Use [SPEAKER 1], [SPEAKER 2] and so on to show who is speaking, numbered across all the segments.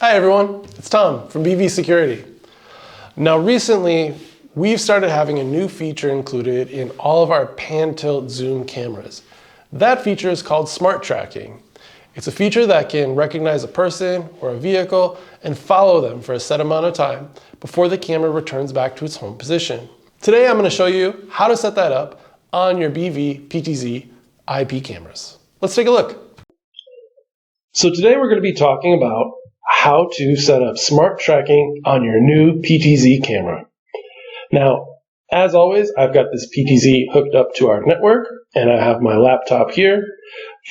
[SPEAKER 1] Hi everyone, it's Tom from BV Security. Now recently, we've started having a new feature included in all of our pan-tilt zoom cameras. That feature is called Smart Tracking. It's a feature that can recognize a person or a vehicle and follow them for a set amount of time before the camera returns back to its home position. Today I'm going to show you how to set that up on your BV PTZ IP cameras. Let's take a look. So today we're going to be talking about how to set up smart tracking on your new PTZ camera. Now, as always, I've got this PTZ hooked up to our network and I have my laptop here.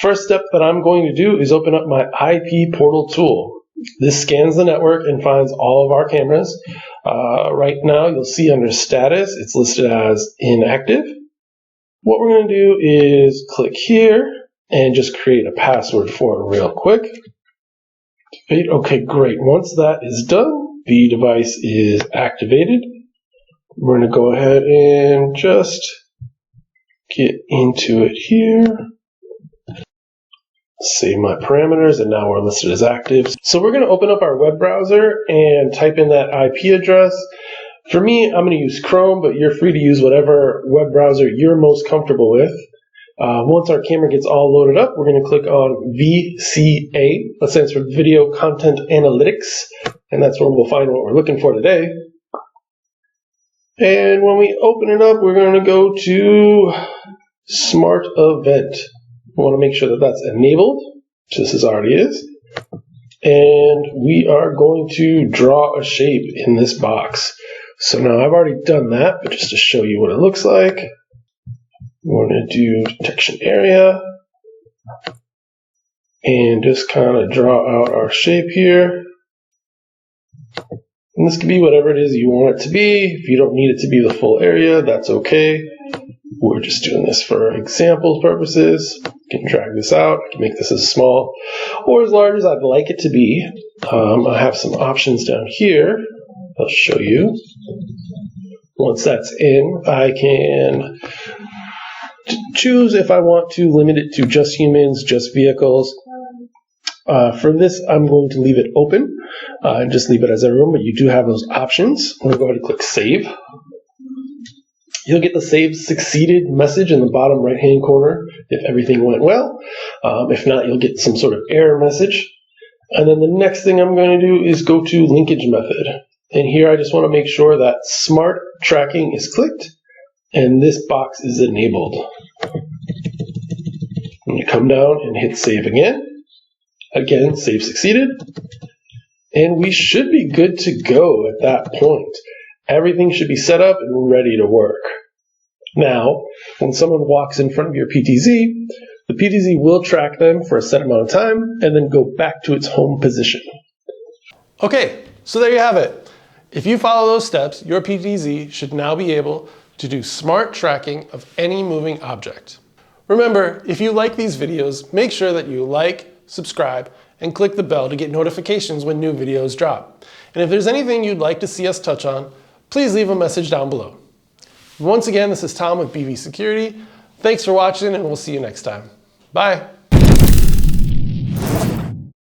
[SPEAKER 1] First step that I'm going to do is open up my IP portal tool. This scans the network and finds all of our cameras. Right now, you'll see under status, it's listed as inactive. What we're going to do is click here and just create a password for it real quick. Okay, great. Once that is done, the device is activated. We're going to go ahead and just get into it here. Save my parameters, and now we're listed as active. So we're going to open up our web browser and type in that IP address. For me, I'm going to use Chrome, but you're free to use whatever web browser you're most comfortable with. Once our camera gets all loaded up, we're going to click on VCA. That stands for Video Content Analytics, and that's where we'll find what we're looking for today. And when we open it up, we're going to go to Smart Event. We want to make sure that that's enabled, which this already is. And we are going to draw a shape in this box. So now I've already done that, but just to show you what it looks like, we're going to do detection area and just kind of draw out our shape here. And this can be whatever it is you want it to be. If you don't need it to be the full area, that's okay. We're just doing this for example purposes. I can drag this out. I can make this as small or as large as I'd like it to be. I have some options down here. I'll show you. Once that's in, I can choose if I want to limit it to just humans, just vehicles. For this, I'm going to leave it open and just leave it as everyone, but you do have those options. I'm going to go ahead and click Save. You'll get the Save Succeeded message in the bottom right-hand corner if everything went well. If not, you'll get some sort of error message. And then the next thing I'm going to do is go to Linkage Method. And here I just want to make sure that Smart Tracking is clicked and this box is enabled. I'm going to come down and hit Save again. Again, Save Succeeded. And we should be good to go at that point. Everything should be set up and ready to work. Now, when someone walks in front of your PTZ, the PTZ will track them for a set amount of time and then go back to its home position. Okay, so there you have it. If you follow those steps, your PTZ should now be able to do smart tracking of any moving object. Remember, if you like these videos, make sure that you like, subscribe, and click the bell to get notifications when new videos drop. And if there's anything you'd like to see us touch on, please leave a message down below. Once again, this is Tom with BV Security. Thanks for watching, and we'll see you next time. Bye.